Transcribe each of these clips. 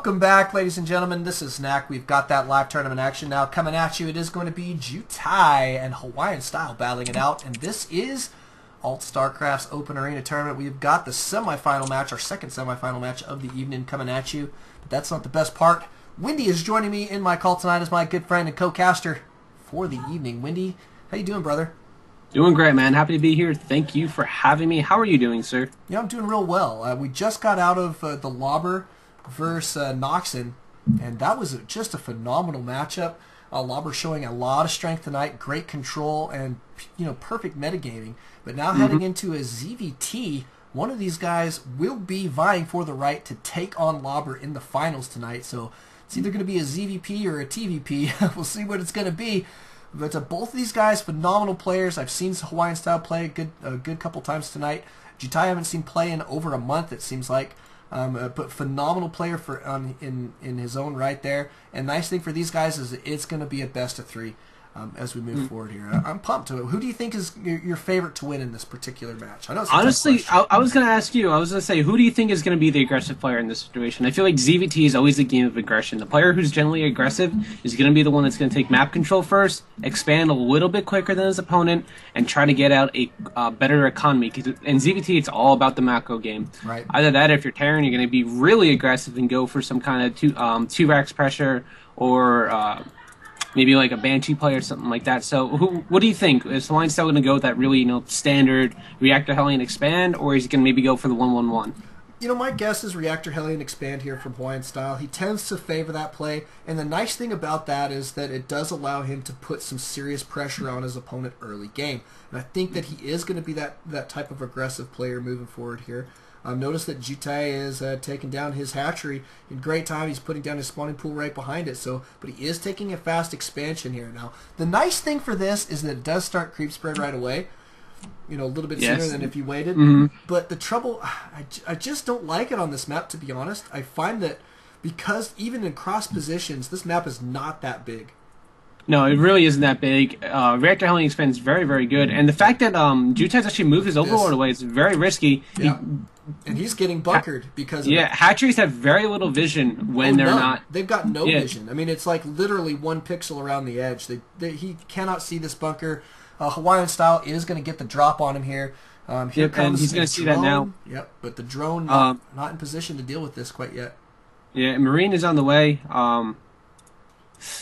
Welcome back, ladies and gentlemen. This is Snack. We've got that live tournament action now coming at you. It is going to be Jutai and HawaiiNstyle battling it out, and this is ALT-Stracraft's Open Arena Tournament. We've got the semifinal match, our second semifinal match of the evening coming at you, but that's not the best part. Wendy is joining me in my call tonight as my good friend and co-caster for the evening. Wendy, how you doing, brother? Doing great, man. Happy to be here. Thank you for having me. How are you doing, sir? Yeah, I'm doing real well. We just got out of the Lobber versus Noxon, and that was just a phenomenal matchup. Lobber showing a lot of strength tonight, great control, and perfect metagaming. But now heading into a ZvT, one of these guys will be vying for the right to take on Lobber in the finals tonight. So it's either going to be a ZvP or a TvP. We'll see what it's going to be. But both of these guys, phenomenal players. I've seen HawaiiNstyle play a good couple times tonight. Jutai I haven't seen play in over a month, it seems like. But phenomenal player in his own right there. And nice thing for these guys is it's going to be a best of three as we move forward here. I'm pumped to it. Who do you think is your favorite to win in this particular match? I know it's honestly, I was going to ask you. I was going to say, who do you think is going to be the aggressive player in this situation? I feel like ZvT is always a game of aggression. The player who's generally aggressive is going to be the one that's going to take map control first, expand a little bit quicker than his opponent, and try to get out a better economy. In ZvT, it's all about the macro game. Right. Either that, or if you're Terran, you're going to be really aggressive and go for some kind of two racks pressure or maybe like a Banshee play or something like that. So what do you think? Is HawaiiNstyle going to go with that really standard Reactor Hellion Expand, or is he going to maybe go for the 1-1-1? My guess is Reactor Hellion Expand here from HawaiiNstyle. He tends to favor that play, and the nice thing about that is that it does allow him to put some serious pressure on his opponent early game. And I think that he is going to be that type of aggressive player moving forward here. Notice that Jutai is taking down his hatchery in great time. He's putting down his spawning pool right behind it. But he is taking a fast expansion here. Now, the nice thing for this is that it does start creep spread right away. A little bit sooner than if you waited. But the trouble, I just don't like it on this map, to be honest. I find that because even in cross positions, this map is not that big. No, it really isn't that big. Reactor Hellion Expand is very, very good. And the fact that Jutai's actually moved his Overlord away is very risky. Yeah. And he's getting bunkered because of it. Hatcheries have very little vision when they're not. They've got no vision. I mean, it's like literally 1 pixel around the edge. He cannot see this bunker. HawaiiNstyle is going to get the drop on him here. Here comes and he's going to see that now. Yep, but the drone not in position to deal with this quite yet. Yeah, Marine is on the way.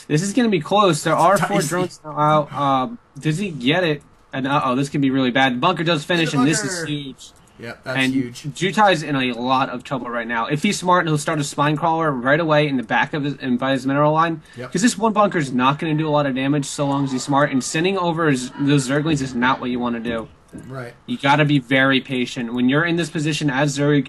This is going to be close. There are 4 drones now out. Does he get it? And this could be really bad. The bunker does finish, and this is huge. Yep, that's huge. Jutai's in a lot of trouble right now. If he's smart, he'll start a spine crawler right away in the back of by his mineral line. Because this one bunker is not going to do a lot of damage so long as he's smart. And sending over those Zerglings is not what you want to do. Right. You got to be very patient. When you're in this position as Zerg,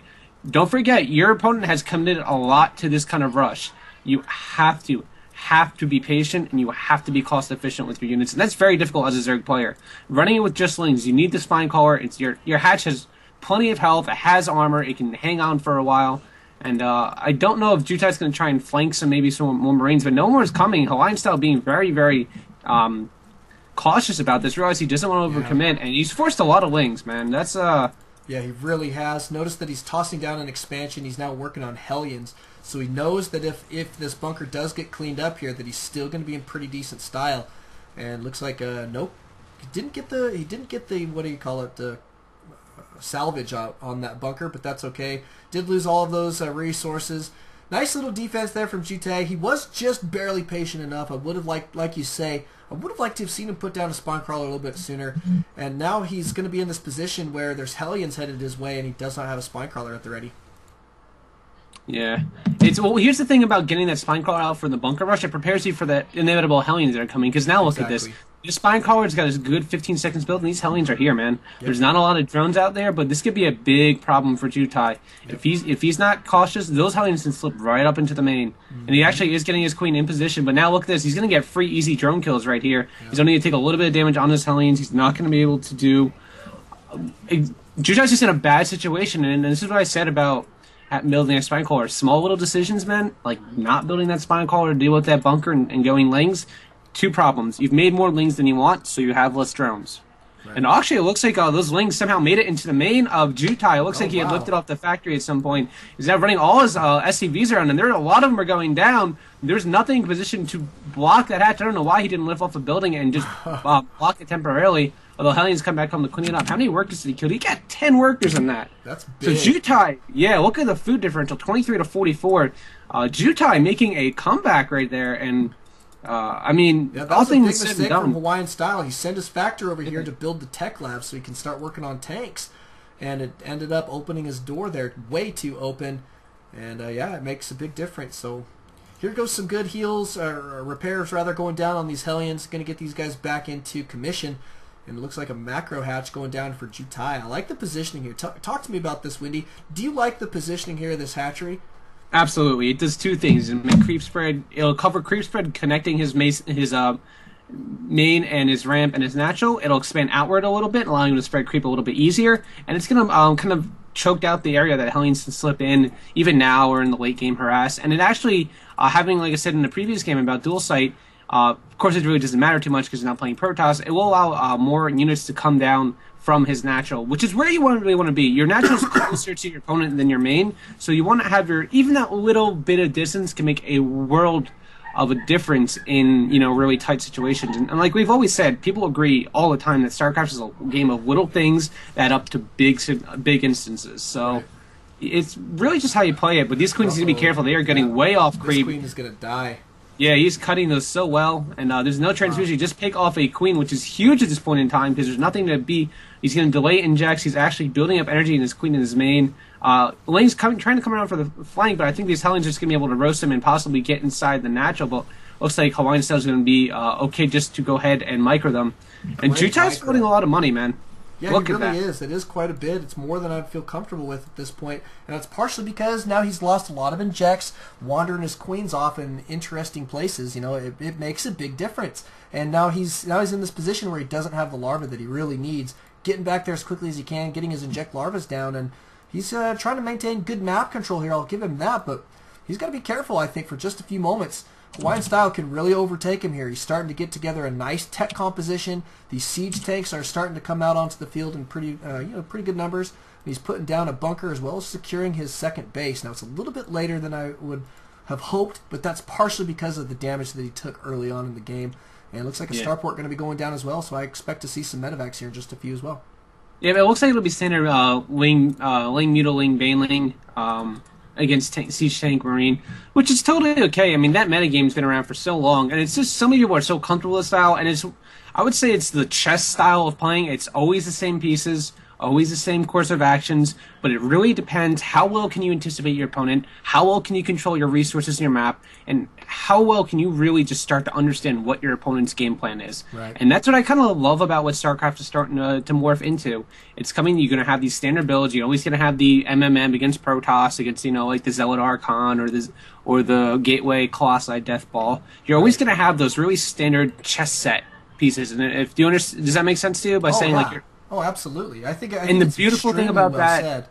don't forget, your opponent has committed a lot to this kind of rush. You have to be patient, and you have to be cost efficient with your units. And that's very difficult as a Zerg player. Running it with just Lings, you need the spine crawler. It's your hatch has plenty of health, it has armor, it can hang on for a while, and I don't know if Jutai's going to try and flank some more Marines, but no more is coming. HawaiiNstyle being very, very cautious about this, realize he doesn't want to overcommit, and he's forced a lot of Lings, man. That's Yeah, he really has. Notice that he's tossing down an expansion, he's now working on Hellions, so he knows that if this bunker does get cleaned up here, that he's still going to be in pretty decent style, and looks like, nope, he didn't get the, what do you call it, the salvage out on that bunker, but that's okay. Did lose all of those resources. Nice little defense there from Jutai. He was just barely patient enough. I would have liked, like you say, I would have liked to have seen him put down a spawn crawler a little bit sooner. And now he's going to be in this position where there's Hellions headed his way, and he does not have a spine crawler at the ready. Yeah. Well, here's the thing about getting that spine crawler out for the bunker rush. It prepares you for the inevitable Hellions that are coming. Because now look at this. This spine crawler's got a good 15 seconds built, and these Hellions are here, man. There's not a lot of drones out there, but this could be a big problem for Jutai. If he's not cautious, those Hellions can slip right up into the main. And he actually is getting his queen in position, but now look at this. He's going to get free, easy drone kills right here. He's only going to take a little bit of damage on his Hellions. He's not going to be able to do... Jutai's just in a bad situation, and this is what I said about building a spine crawler. Small little decisions, man, like not building that spine crawler to deal with that bunker and going Lings. 2 problems. You've made more Lings than you want, so you have less drones. Right. And actually, it looks like those Lings somehow made it into the main of Jutai. It looks like he had lifted off the factory at some point. He's now running all his SCVs around, and a lot of them are going down. There's nothing in position to block that hatch. I don't know why he didn't lift off a building and just block it temporarily. Although Hellions come back home to clean it up. How many workers did he kill? He got 10 workers in that. That's big. So Jutai, yeah, look at the food differential, 23 to 44. Jutai making a comeback right there, and I mean, that was a big mistake from HawaiiNstyle. He sent his factor over here to build the tech lab so he can start working on tanks, and it ended up opening his door there way too open, and yeah, it makes a big difference. So here goes some good heals, repairs rather, going down on these Hellions. Going to get these guys back into commission. And it looks like a macro hatch going down for Jutai. I like the positioning here. Talk to me about this, Windy. Do you like the positioning here of this hatchery? Absolutely. It does two things. It'll make creep spread. It'll cover creep spread connecting his main and his ramp and his natural. It'll expand outward a little bit, allowing him to spread creep a little bit easier. And it's going to kind of choke out the area that Hellions can slip in, even now or in the late game harass. And it actually, having, like I said in the previous game about dual sight, of course, it really doesn't matter too much because you're not playing Protoss. It will allow more units to come down from his natural, which is where you really want to be. Your natural is closer to your opponent than your main, so you want to have even that little bit of distance can make a world of a difference in really tight situations. And like we've always said, people agree all the time that Starcraft is a game of little things that up to big instances. So. Right. It's really just how you play it. But these queens need to be careful. They are getting way off creep. This queen is gonna die. Yeah, he's cutting those so well, and there's no transfusion. Just pick off a queen, which is huge at this point in time, because there's nothing to be. He's going to delay injects. He's actually building up energy in his queen and his main. Lane's trying to come around for the flank, but I think these Hellions are just going to be able to roast him and possibly get inside the natural. But looks like HawaiiNstyle is going to be okay just to go ahead and micro them. And Jutai's holding a lot of money, man. Yeah, it really is. It is quite a bit. It's more than I'd feel comfortable with at this point. And it's partially because now he's lost a lot of injects, wandering his queens off in interesting places. It makes a big difference. And now he's in this position where he doesn't have the larva that he really needs, getting back there as quickly as he can, getting his inject larvas down, and he's trying to maintain good map control here. I'll give him that, but he's got to be careful, I think, for just a few moments. HawaiiNstyle can really overtake him here. He's starting to get together a nice tech composition. These siege tanks are starting to come out onto the field in pretty good numbers. And he's putting down a bunker as well as securing his second base. Now it's a little bit later than I would have hoped, but that's partially because of the damage that he took early on in the game. And it looks like a starport going to be going down as well, so I expect to see some medevacs here in just a few as well. Yeah, but it looks like it'll be standard Ling, Mutaling, Baneling, against Siege Tank Marine, which is totally okay. I mean, that metagame's been around for so long, and it's just so many people are so comfortable with the style, and I would say it's the chess style of playing. It's always the same pieces, always the same course of actions, but it really depends how well can you anticipate your opponent, how well can you control your resources in your map, and how well can you really just start to understand what your opponent's game plan is. Right. And that's what I kind of love about what StarCraft is starting to morph into. It's coming, you're going to have these standard builds, you're always going to have the MMM against Protoss, against, like the Zealot Archon or the Gateway Colossi Death Ball. You're always going to have those really standard chess set pieces. And if do you understand, does that make sense to you by saying like you're... Oh, absolutely. I think and the beautiful thing about that, said.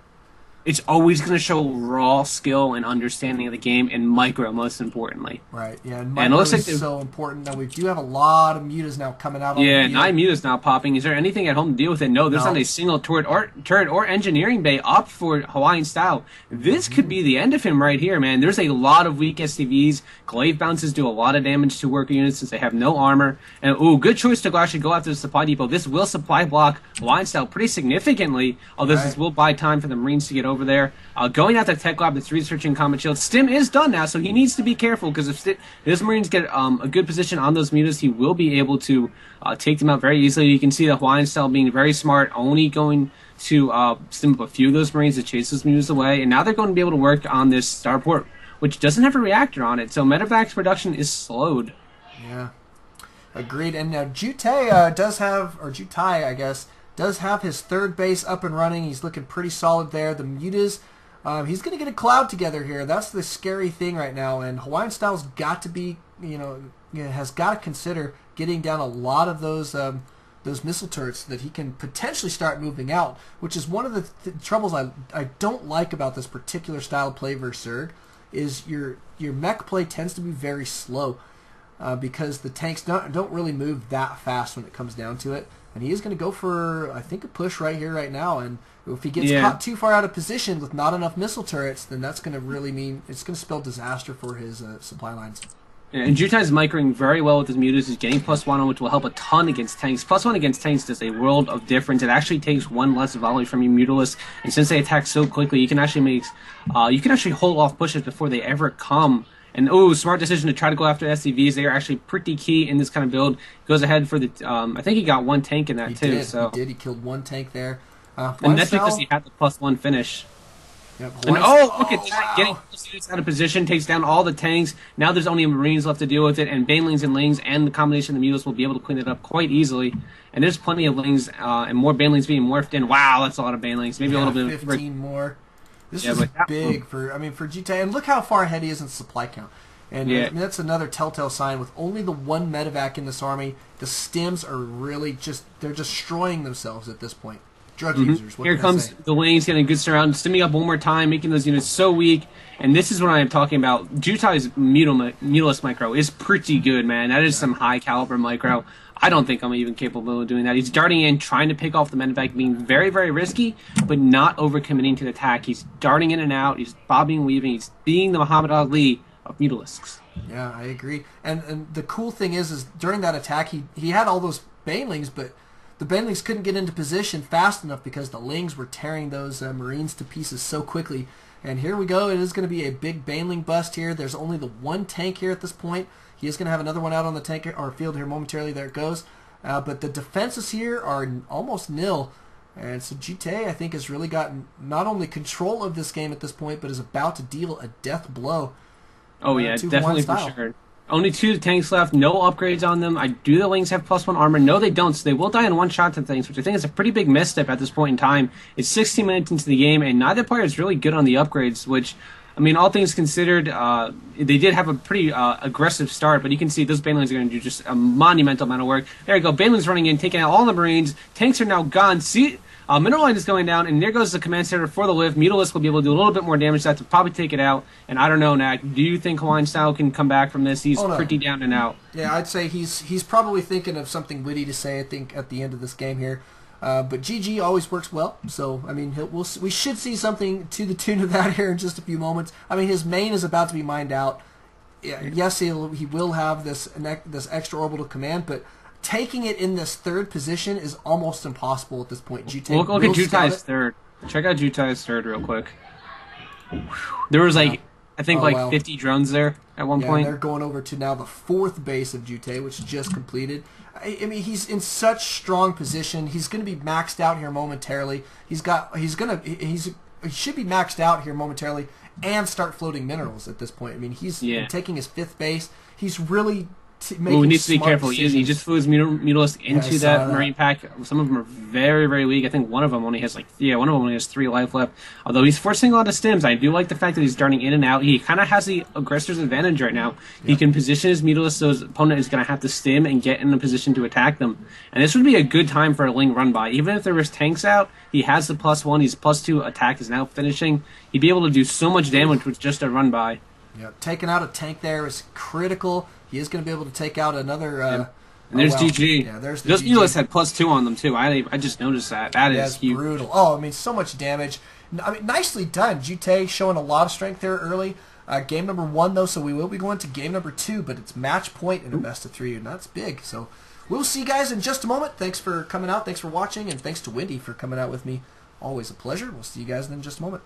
It's always going to show raw skill and understanding of the game, and micro, most importantly. Right, yeah, and micro is so important. Now, we do have a lot of mutas now coming out on the field. 9 mutas now popping. Is there anything at home to deal with it? No, there's not a single turret or engineering bay up for HawaiiNstyle. This could be the end of him right here, man. There's a lot of weak SCVs. Glaive bounces do a lot of damage to worker units since they have no armor. And, good choice to actually go after the supply depot. This will supply block HawaiiNstyle pretty significally, although this will buy time for the Marines to get over there. Going out to Tech Lab that's researching Comet Shield. Stim is done now, so he needs to be careful, because if his Marines get a good position on those mutas, he will be able to take them out very easily. You can see the HawaiiNstyle being very smart, only going to stim up a few of those Marines to chase those mutas away, and now they're going to be able to work on this starport, which doesn't have a reactor on it, so medevac's production is slowed. Yeah, agreed. And now Jutai Jutai, I guess, does have his third base up and running. He's looking pretty solid there. The mutas, he's going to get a cloud together here. That's the scary thing right now. And HawaiiNstyle's got to be, has got to consider getting down a lot of those missile turrets that he can potentially start moving out, which is one of the troubles I don't like about this particular style of play versus Zerg, is your mech play tends to be very slow. because the tanks don't really move that fast when it comes down to it. And he is going to go for, I think, a push right here, right now. And if he gets caught too far out of position with not enough missile turrets, then that's going to really mean it's going to spell disaster for his supply lines. Yeah, and Jutai's microing very well with his mutas. He's getting +1, which will help a ton against tanks. +1 against tanks does a world of difference. It actually takes one less volley from your Mutalisk, and since they attack so quickly, you can actually hold off pushes before they ever come. And smart decision to try to go after SCVs. They are actually pretty key in this kind of build. Goes ahead for the. I think he got one tank in that too. He killed one tank there. And that's because he had the +1 finish. Yep, and look at that! Getting units out of position takes down all the tanks. Now there's only Marines left to deal with it, and Banelings and Lings and the combination of the Mutals will be able to clean it up quite easily. And there's plenty of Lings and more Banelings being morphed in. Wow, that's a lot of Banelings. Maybe a little bit. 15 more. This is big for Jutai, and look how far ahead he is in supply count. And that's another telltale sign. With only the one medevac in this army, the stims are really they're destroying themselves at this point. Drug users. Here comes the Lings getting a good surround, stimming up one more time, making those units so weak. And this is what I am talking about. Jutai's Mutalisk micro is pretty good, man. That is some high caliber micro. I don't think I'm even capable of doing that. He's darting in, trying to pick off the medevac, being very, very risky, but not overcommitting to the attack. He's darting in and out. He's bobbing and weaving. He's being the Muhammad Ali of Mutalisks. Yeah, I agree. And the cool thing is during that attack, he had all those Banelings, but the Banelings couldn't get into position fast enough because the Lings were tearing those Marines to pieces so quickly. And here we go. It is going to be a big Baneling bust here. There's only the one tank here at this point. He is going to have another one out on the tank or field here momentarily. There it goes. But the defenses here are almost nil. And so Jutai, I think, has really gotten not only control of this game at this point, but is about to deal a death blow. Oh, yeah, definitely for sure. Only 2 tanks left, no upgrades on them. The Lings have +1 armor. No, they don't, so they will die in one shot to things, which I think is a pretty big misstep at this point in time. It's 16 minutes into the game, and neither player is really good on the upgrades, which, I mean, all things considered, they did have a pretty aggressive start, but you can see those Banelings are going to do just a monumental amount of work. There you go, Banelings running in, taking out all the Marines. Tanks are now gone. See, Mineral Line is going down, and there goes the command center for the lift. Mutalisk will be able to do a little bit more damage. That to probably take it out. And I don't know, Knack. Do you think HawaiiNstyle can come back from this? He's pretty down and out. Yeah, I'd say he's probably thinking of something witty to say, I think, at the end of this game here. But GG always works well. So, I mean, we should see something to the tune of that here in just a few moments. I mean, his main is about to be mined out. Yes, he will have this extra orbital command, but taking it in this third position is almost impossible at this point. Look at Jutai's third. Check out Jutai's third real quick. There was I think 50 drones there at one point. They're going over to now the 4th base of Jutai, which just completed. I mean, he's in such strong position. He's going to be maxed out here momentarily. He should be maxed out here momentarily and start floating minerals at this point. I mean, he's taking his 5th base. He's really he needs to be careful. He just flew his Mutalisk into that Marine pack. Some of them are very, very weak. I think one of them only has 3 life left. Although he's forcing a lot of stims. I do like the fact that he's darting in and out. He kind of has the aggressor's advantage right now. He can position his Mutalisk so his opponent is going to have to stim and get in a position to attack them. And this would be a good time for a Ling run by. Even if there was tanks out, he has the +1. His +2 attack is now finishing. He'd be able to do so much damage with just a run by. Yeah, taking out a tank there is critical. He is going to be able to take out another. And there's GG. Yeah, there's those Mutalisks had +2 on them too. I just noticed that. That is huge. Brutal. Oh, I mean, so much damage. I mean, nicely done. Jutai showing a lot of strength there early. Game number 1 though, so we will be going to game number 2, but it's match point in a best of 3, and that's big. So we'll see you guys in just a moment. Thanks for coming out. Thanks for watching, and thanks to Wendy for coming out with me. Always a pleasure. We'll see you guys in just a moment.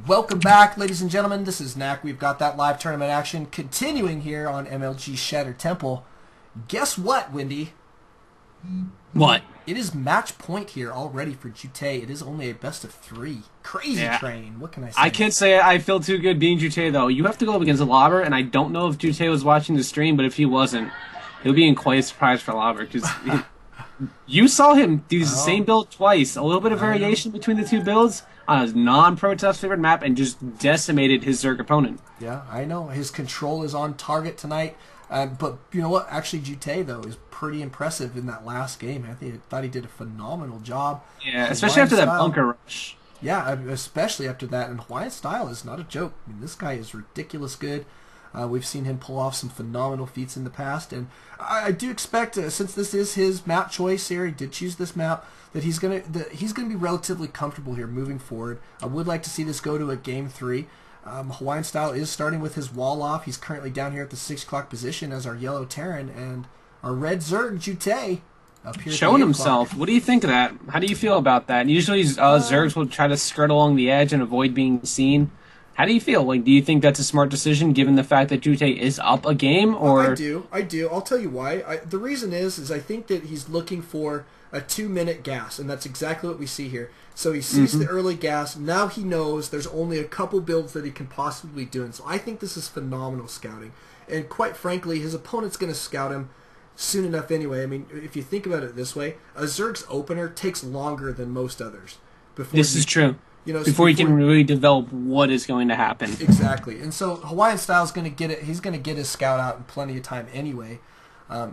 Welcome back, ladies and gentlemen. This is Knack. We've got that live tournament action continuing here on MLG Shattered Temple. Guess what, Wendy? What? It is match point here already for Jutai. It is only a best of 3. Crazy train. What can I say? I can't say I feel too good being Jutai, though. You have to go up against Lobber, and I don't know if Jutai was watching the stream, but if he wasn't, he'll be in quite a surprise for Lobber, because You saw him do the same build twice. A little bit of variation between the two builds on a non-Protoss favored map and just decimated his Zerg opponent. Yeah, I know. His control is on target tonight. But you know what? Actually, Jutai, though, is pretty impressive in that last game. I thought he did a phenomenal job. Yeah, especially after that bunker rush. Yeah, especially after that. And HawaiiNstyle is not a joke. I mean, this guy is ridiculous good. We've seen him pull off some phenomenal feats in the past, and I do expect, since this is his map choice here, he did choose this map, that he's gonna be relatively comfortable here moving forward. I would like to see this go to a game 3. HawaiiNstyle is starting with his wall off. He's currently down here at the 6 o'clock position as our yellow Terran, and our red Zerg Jutai up here showing himself. What do you think of that? How do you feel about that? Usually Zergs will try to skirt along the edge and avoid being seen. How do you feel? Like, do you think that's a smart decision given the fact that Jutai is up a game? Or I do. I'll tell you why. The reason is I think that he's looking for a 2-minute gas, and that's exactly what we see here. So he sees the early gas. Now he knows there's only a couple builds that he can possibly do, and so I think this is phenomenal scouting. And quite frankly, his opponent's going to scout him soon enough anyway. I mean, if you think about it this way, a Zerg's opener takes longer than most others. This is true. You know, before he can really develop what is going to happen. Exactly. And so HawaiiNstyle is going to get it. He's going to get his scout out in plenty of time anyway.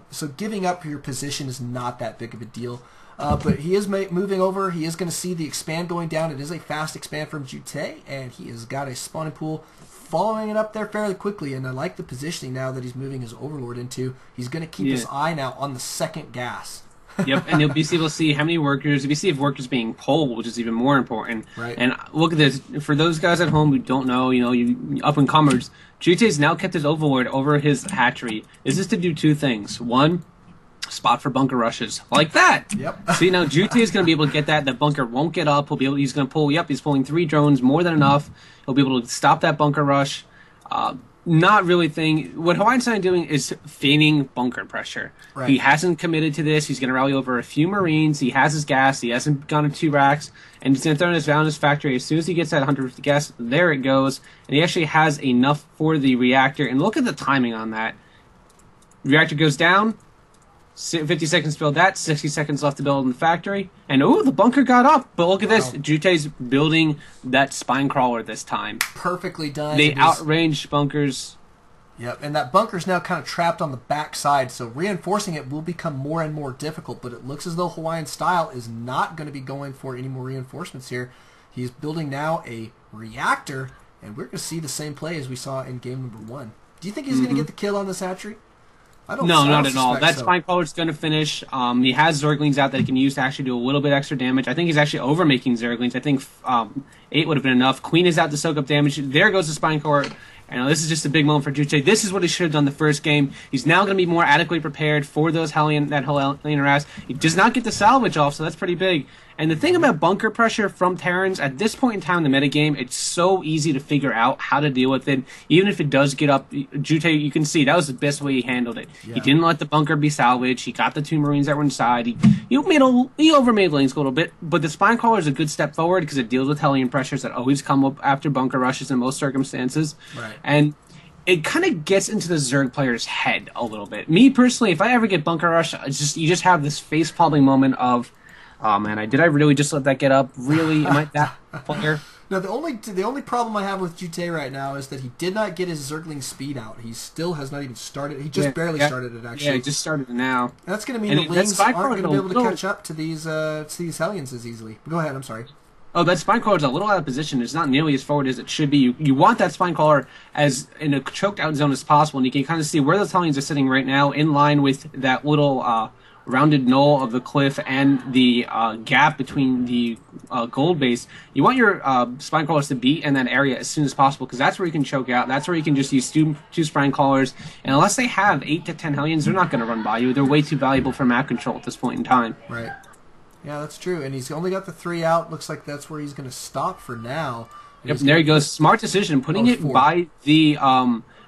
So giving up your position is not that big of a deal. But he is moving over. He is going to see the expand going down. It is a fast expand from Jutai, and he has got a spawning pool following it up there fairly quickly. And I like the positioning now that he's moving his Overlord into. He's going to keep his eye now on the second gas. Yep, and you'll be able to see how many workers. You'll be see if workers being pulled, which is even more important. Right. And look at this. For those guys at home who don't know, you up and comers, Jutai's now kept his Overlord over his hatchery. This is to do 2 things. 1, spot for bunker rushes like that. Yep. See, now Jutai is going to be able to get that. The bunker won't get up. He's going to pull. Yep, he's pulling 3 drones, more than enough. He'll be able to stop that bunker rush. Not really what HawaiiNstyle doing is feigning bunker pressure. Right. He hasn't committed to this. He's going to rally over a few Marines. He has his gas. He hasn't gone to 2 racks. And he's going to throw this down in his factory. As soon as he gets that 150 gas, there it goes. And he actually has enough for the reactor. And look at the timing on that. Reactor goes down. 50 seconds to build that, 60 seconds left to build in the factory, and the bunker got up. But look at this, Jutai's building that spine crawler this time. Perfectly done. They outranged bunkers. Yep, and that bunker's now kind of trapped on the back side, so reinforcing it will become more and more difficult, but it looks as though HawaiiNstyle is not going to be going for any more reinforcements here. He's building now a reactor, and we're going to see the same play as we saw in game number 1. Do you think he's going to get the kill on this hatchery? No, not at all. That spine crawler is going to finish. He has Zerglings out that he can use to actually do a little bit extra damage. I think he's actually over-making Zerglings. I think 8 would have been enough. Queen is out to soak up damage. There goes the spine crawler. And this is just a big moment for Jutai. This is what he should have done the first game. He's now going to be more adequately prepared for that Hellion harass. He does not get the salvage off, so that's pretty big. And the thing about bunker pressure from Terrans, at this point in time in the metagame, it's so easy to figure out how to deal with it. Even if it does get up, Jutai, you can see, that was the best way he handled it. Yeah. He didn't let the bunker be salvaged. He got the 2 Marines that were inside. He overmade lanes a little bit, but the spine crawler is a good step forward because it deals with Hellion pressures that always come up after bunker rushes in most circumstances. Right. And it kind of gets into the Zerg player's head a little bit. Me, personally, if I ever get bunker rush, you just have this face-palming moment of, oh man, did I really just let that get up? Really? Am I that player? No, the only problem I have with Jutai right now is that he did not get his Zergling speed out. He still has not even started. He just barely started it, actually. Yeah, he just started it now. And that's going to mean the Lings aren't going to be able to catch up to these Hellions as easily. Go ahead, I'm sorry. Oh, that spine crawler is a little out of position. It's not nearly as forward as it should be. You want that spine crawler as in a choked out zone as possible, and you can kind of see where those Hellions are sitting right now in line with that little rounded knoll of the cliff and the gap between the gold base. You want your spine crawlers to be in that area as soon as possible because that's where you can choke out. That's where you can just use two spine crawlers. And unless they have 8 to 10 Hellions, they're not going to run by you. They're way too valuable for map control at this point in time. Right. Yeah, that's true. And he's only got the 3 out. Looks like that's where he's going to stop for now. Yep, there he goes. Smart decision. Putting it by the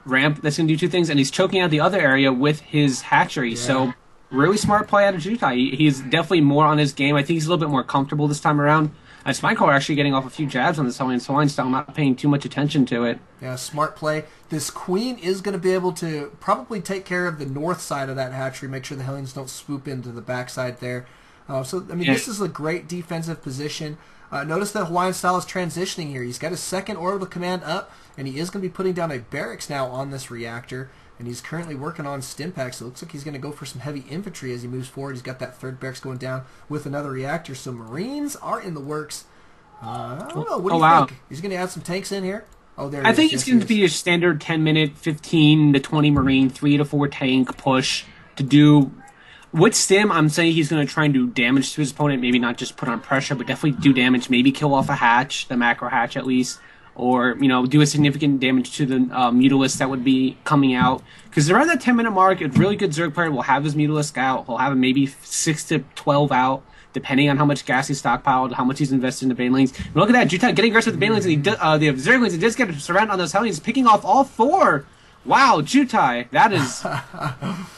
ramp. That's going to do 2 things. And he's choking out the other area with his hatchery. Yeah. So really smart play out of Jutai. He's definitely more on his game. I think he's a little bit more comfortable this time around. And Spinecrawler actually getting off a few jabs on this HawaiiNstyle, not paying too much attention to it. Yeah, smart play. This queen is going to be able to probably take care of the north side of that hatchery, make sure the Hellions don't swoop into the backside there. This is a great defensive position. Notice that HawaiiNstyle is transitioning here. He's got his second orbital command up, and he is going to be putting down a barracks now on this reactor. And he's currently working on stim packs. So it looks like he's going to go for some heavy infantry as he moves forward. He's got that third barracks going down with another reactor. So Marines are in the works. I don't know. What do you think? He's going to add some tanks in here? Oh, there. I think it's going to be a standard 10-minute, 15 to 20 Marine, 3 to 4 tank push to do. With Stim, I'm saying he's going to try and do damage to his opponent. Maybe not just put on pressure, but definitely do damage. Maybe kill off a hatch, the macro hatch at least. Or, do a significant damage to the Mutalisk that would be coming out. Because around that 10-minute mark, a really good Zerg player will have his Mutalisk out. He'll have him maybe 6 to 12 out, depending on how much gas he's stockpiled, how much he's invested in the Banelings. And look at that, Jutai getting aggressive with the Banelings, and the Zerglings, and just get surrounded on those Hellions, picking off all 4. Wow, Jutai, that is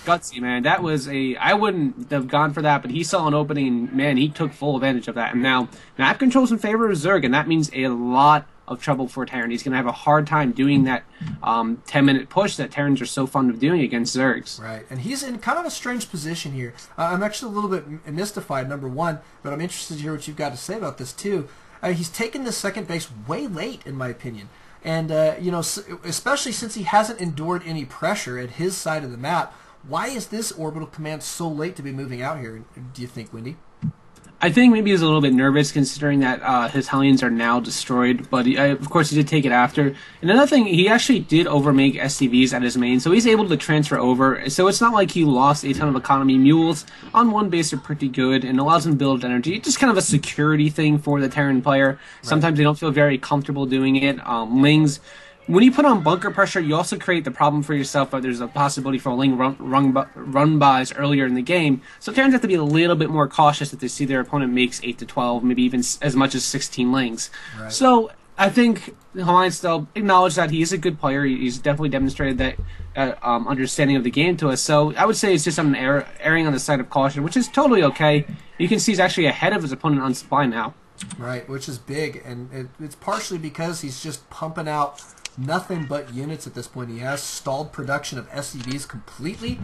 gutsy, man. That was I wouldn't have gone for that, but he saw an opening, and man, he took full advantage of that. And now, map control's in favor of Zerg, and that means a lot of trouble for Terran. He's going to have a hard time doing that 10-minute push that Terrans are so fond of doing against Zergs. Right, and he's in kind of a strange position here. I'm actually a little bit mystified, number one, but I'm interested to hear what you've got to say about this, too. He's taken the second base way late, in my opinion. And, especially since he hasn't endured any pressure at his side of the map, why is this orbital command so late to be moving out here, do you think, Wendy? I think maybe he's a little bit nervous considering that his Hellions are now destroyed, but of course he did take it after. And another thing, he actually did overmake SCVs at his main, so he's able to transfer over. So it's not like he lost a ton of economy. Mules on one base are pretty good and allows him to build energy. It's just kind of a security thing for the Terran player. Right. Sometimes they don't feel very comfortable doing it. Lings, when you put on bunker pressure, you also create the problem for yourself, but there's a possibility for a Ling run-bys earlier in the game. So Terrans have to be a little bit more cautious if they see their opponent makes 8 to 12, maybe even as much as 16 Lings. Right. So I think HawaiiNstyle acknowledged that he is a good player. He's definitely demonstrated that understanding of the game to us. So I would say it's just on erring on the side of caution, which is totally okay. You can see he's actually ahead of his opponent on supply now. Right, which is big, and it's partially because he's just pumping out nothing but units at this point. He has stalled production of SCVs completely.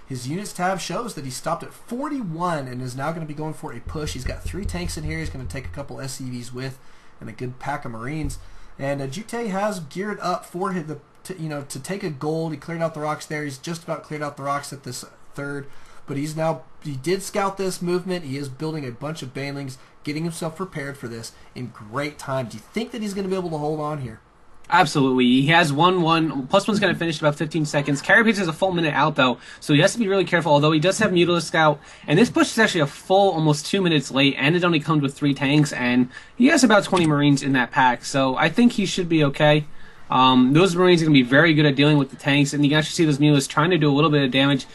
His units tab shows that he stopped at 41 and is now going to be going for a push. He's got 3 tanks in here. He's going to take a couple SCVs with and a good pack of Marines. And Jutai has geared up for him to take a gold. He cleared out the rocks there. He's just about cleared out the rocks at this third. But he did scout this movement. He is building a bunch of Banelings, getting himself prepared for this in great time. Do you think that he's going to be able to hold on here? Absolutely. He has 1-1. Plus one's going to finish in about 15 seconds. Carapace is a full minute out, though, so he has to be really careful, although he does have Mutalisk out. And this push is actually a full almost 2 minutes late, and it only comes with 3 tanks, and he has about 20 Marines in that pack, so I think he should be okay. Those Marines are going to be very good at dealing with the tanks, and you can actually see those Mutalisks trying to do a little bit of damage.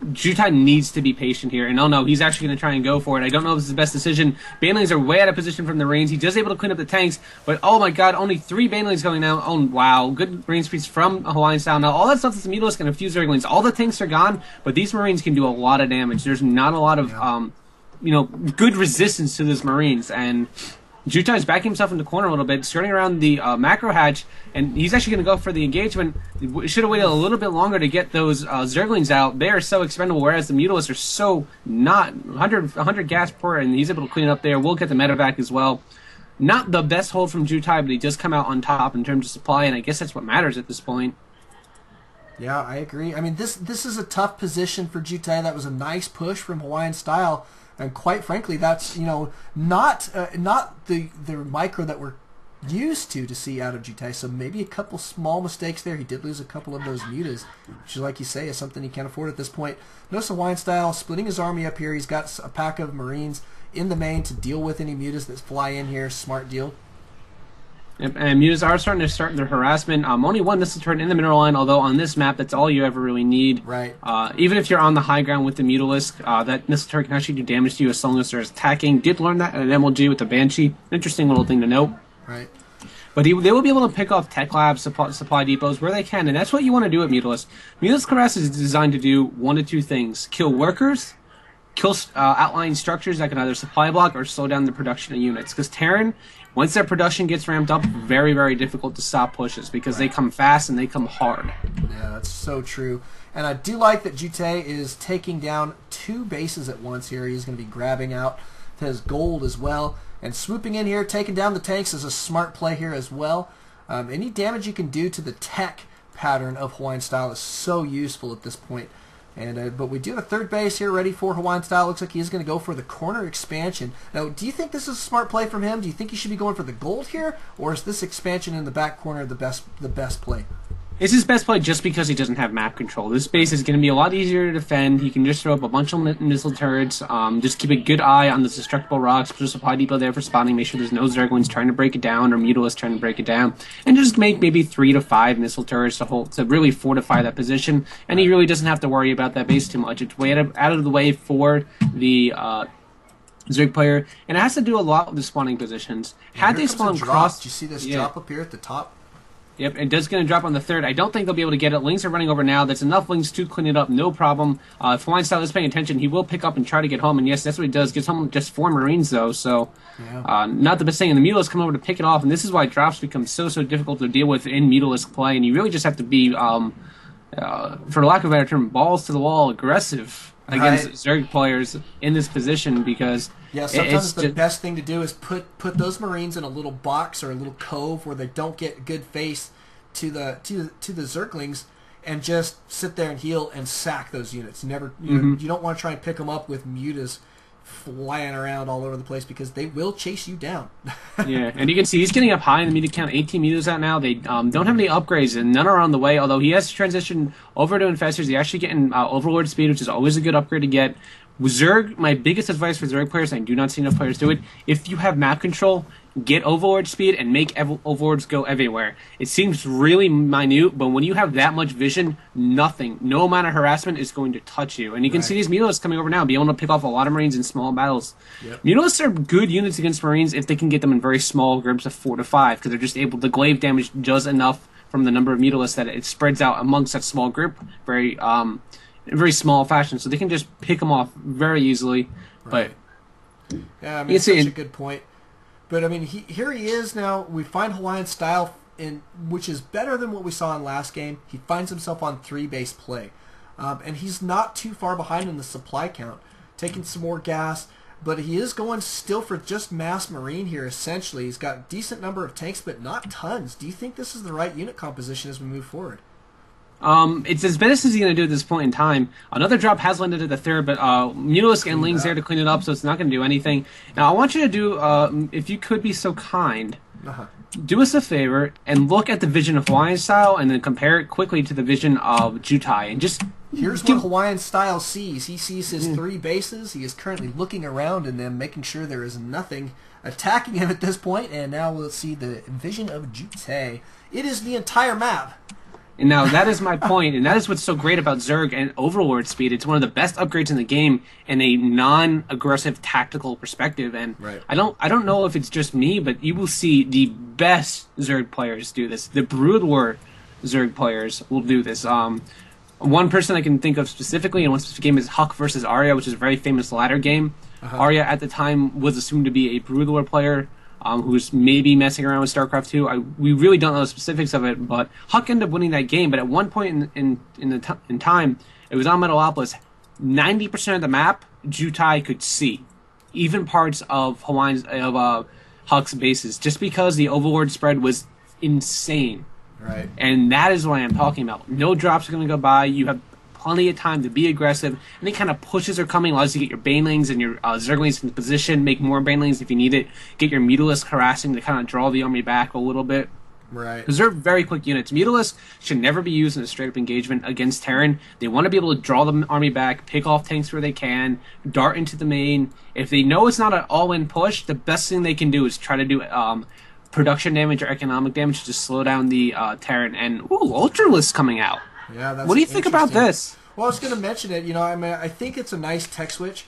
Jutai needs to be patient here, and oh no, he's actually going to try and go for it. I don't know if this is the best decision. Banelings are way out of position from the Marines. He does able to clean up the tanks, but oh my god, only 3 Banelings going down. Oh wow, good Marine speeds from HawaiiNstyle. Now all that stuff is Mutalisk and a few Zerglings. All the tanks are gone, but these Marines can do a lot of damage. There's not a lot of good resistance to those Marines, and Jutai's backing himself in the corner a little bit, skirting around the macro hatch, and he's actually going to go for the engagement. Should have waited a little bit longer to get those Zerglings out. They are so expendable, whereas the Mutalisks are so not 100 gas per, and he's able to clean up there. We'll get the medevac as well. Not the best hold from Jutai, but he does come out on top in terms of supply, and I guess that's what matters at this point. Yeah, I agree. I mean, this is a tough position for Jutai. That was a nice push from HawaiiNstyle. And quite frankly, that's not the micro that we're used to see out of Jutai. So maybe a couple small mistakes there. He did lose a couple of those mutas, which, like you say, is something he can't afford at this point. Notice HawaiiNstyle splitting his army up here. He's got a pack of Marines in the main to deal with any mutas that fly in here. Smart deal. Yep, and mutas are starting to start their harassment. Only 1 missile turret in the mineral line, although on this map, that's all you ever really need. Right. Even if you're on the high ground with the Mutalisk, that missile turret can actually do damage to you as long as they're attacking. Did learn that at an MLG with the Banshee. Interesting little thing to note. Right. But they will be able to pick off tech labs, supply depots, where they can, and that's what you want to do at Mutalisk. Mutalisk harass is designed to do 1 to 2 things. Kill workers, kill outlying structures that can either supply block or slow down the production of units. Because Terran, once their production gets ramped up, very, very difficult to stop pushes because they come fast and they come hard. Yeah, that's so true. And I do like that Jutai is taking down 2 bases at once here. He's going to be grabbing out his gold as well. And swooping in here, taking down the tanks is a smart play here as well. Any damage you can do to the tech pattern of HawaiiNstyle is so useful at this point. And but we do have a 3rd base here ready for HawaiiNstyle. Looks like he's going to go for the corner expansion. Now, do you think this is a smart play from him? Do you think he should be going for the gold here? Or is this expansion in the back corner the best play? It's his best play just because he doesn't have map control. This base is going to be a lot easier to defend. He can just throw up a bunch of missile turrets, just keep a good eye on the destructible rocks, put a supply depot there for spawning, make sure there's no Zerglings trying to break it down or Mutalisks trying to break it down, and just make maybe 3 to 5 missile turrets to really fortify that position, and he really doesn't have to worry about that base too much. It's way out of the way for the Zerg player, and it has to do a lot with the spawning positions. Had they spawned cross... Do you see this drop up here at the top? Yep, it does going to drop on the 3rd. I don't think they'll be able to get it. Lings are running over now. That's enough Lings to clean it up, no problem. If HawaiiNstyle is paying attention, he will pick up and try to get home. And yes, that's what he does. Gets home with just 4 Marines, though, so not the best thing. And the Mutalisks come over to pick it off, and this is why drops become so difficult to deal with in Mutalisk play. And you really just have to be, for lack of a better term, balls to the wall aggressive against Zerg players in this position because... Yeah, sometimes the best thing to do is put those Marines in a little box or a little cove where they don't get good face to the Zerglings, and just sit there and heal and sack those units. Never, you don't want to try and pick them up with mutas flying around all over the place because they will chase you down. Yeah, and you can see he's getting up high in the muta count. 18 mutas out now. They don't have any upgrades, and none are on the way. Although he has transitioned over to Infestors, he's actually getting Overlord speed, which is always a good upgrade to get. With Zerg, my biggest advice for Zerg players, and I do not see enough players do it, if you have map control, get Overlord speed and make Overlords go everywhere. It seems really minute, but when you have that much vision, nothing, no amount of harassment is going to touch you. And you can see these Mutalisks coming over now, be able to pick off a lot of Marines in small battles. Yep. Mutalisks are good units against Marines if they can get them in very small groups of 4 to 5, because they're just able to glaive damage just enough from the number of Mutalisks that it spreads out amongst that small group very in a very small fashion, so they can just pick them off very easily. But yeah, I mean, it's such a good point. But I mean, here he is now. We find HawaiiNstyle, which is better than what we saw in last game. He finds himself on 3-base play, and he's not too far behind in the supply count, taking some more gas. But he is going still for just mass Marine here. Essentially, he's got a decent number of tanks, but not tons. Do you think this is the right unit composition as we move forward? It's as best as he's going to do at this point in time. Another drop has landed at the 3rd, but Mutalisk and Ling's there to clean it up, so it's not going to do anything. Now, I want you to do, if you could be so kind, do us a favor and look at the vision of HawaiiNstyle and then compare it quickly to the vision of Jutai. And just here's what HawaiiNstyle sees. He sees his 3 bases. He is currently looking around in them, making sure there is nothing attacking him at this point. And now we'll see the vision of Jutai. It is the entire map. And now that is my point, and that is what's so great about Zerg and Overlord speed. It's one of the best upgrades in the game in a non-aggressive tactical perspective. And I don't know if it's just me, but you will see the best Zerg players do this. The Brood War Zerg players will do this. One person I can think of specifically in one specific game is Huck versus Arya, which is a very famous ladder game. Arya at the time was assumed to be a Brood War player. Who's maybe messing around with Starcraft 2. We really don't know the specifics of it, but Huck ended up winning that game. But at one point in time, it was on Metalopolis. 90% of the map, Jutai could see, even parts of Huck's bases, just because the Overlord spread was insane. Right. And that is what I am talking about. No drops are going to go by. You have plenty of time to be aggressive. Any kind of pushes are coming, allows you to get your Banelings and your Zerglings in position, make more Banelings if you need it, get your Mutalisks harassing to kind of draw the army back a little bit. Right. Because they're very quick units. Mutalisks should never be used in a straight-up engagement against Terran. They want to be able to draw the army back, pick off tanks where they can, dart into the main. If they know it's not an all-in push, the best thing they can do is try to do production damage or economic damage to slow down the Terran. And, ooh, Ultralisk coming out. Yeah, that's what do you think about this? Well, I was going to mention it. You know, I mean, I think it's a nice tech switch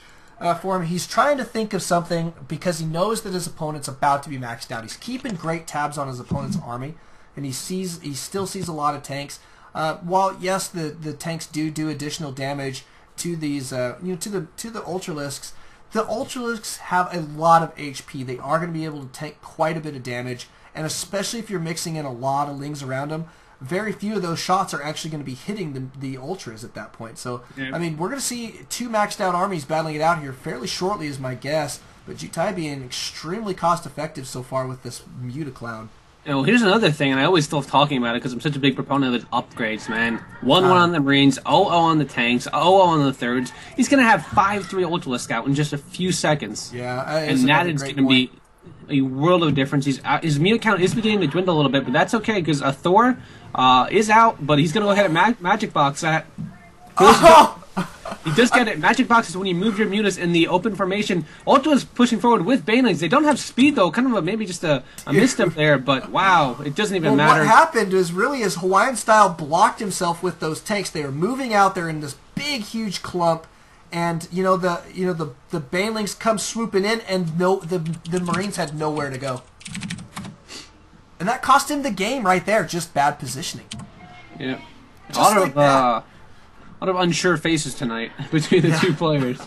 for him. He's trying to think of something because he knows that his opponent's about to be maxed out. He's keeping great tabs on his opponent's army, and he still sees a lot of tanks. While yes, the tanks do additional damage to these, to the Ultralisks. The Ultralisks have a lot of HP. They are going to be able to tank quite a bit of damage, and especially if you're mixing in a lot of Lings around them, very few of those shots are actually going to be hitting the Ultras at that point. So, I mean, we're going to see 2 maxed out armies battling it out here fairly shortly is my guess, but Jutai being extremely cost effective so far with this Mutacloud. Well, here's another thing, and I always love talking about it because I'm such a big proponent of his upgrades, man. 1-1 on the Marines, 0-0 on the tanks, 0-0 on the thirds. He's going to have 5-3 Ultralisk out in just a few seconds. Yeah, and that is going to be a world of difference. His meter count is beginning to dwindle a little bit, but that's okay because Thor is out, but he's going to go ahead and Magic Box that. He does get it. Magic Box is when you move your mutas in the open formation. Ultra is pushing forward with Banelings. They don't have speed, though. Kind of maybe just a misstep there, but wow, it doesn't even matter. What happened is really is HawaiiNstyle blocked himself with those tanks. They were moving out there in this big, huge clump, and the Banelings come swooping in, and the Marines had nowhere to go. And that cost him the game right there, just bad positioning. Yeah. A lot of unsure faces tonight between the two players.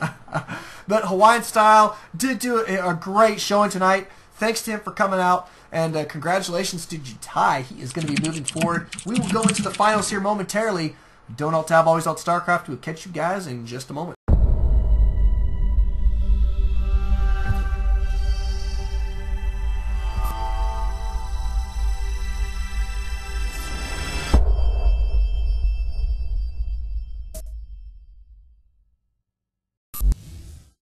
But HawaiiNstyle did do a great showing tonight. Thanks to him for coming out, and congratulations to Jutai. He is going to be moving forward. We will go into the finals here momentarily. Don't alt tab, always alt Starcraft. We'll catch you guys in just a moment.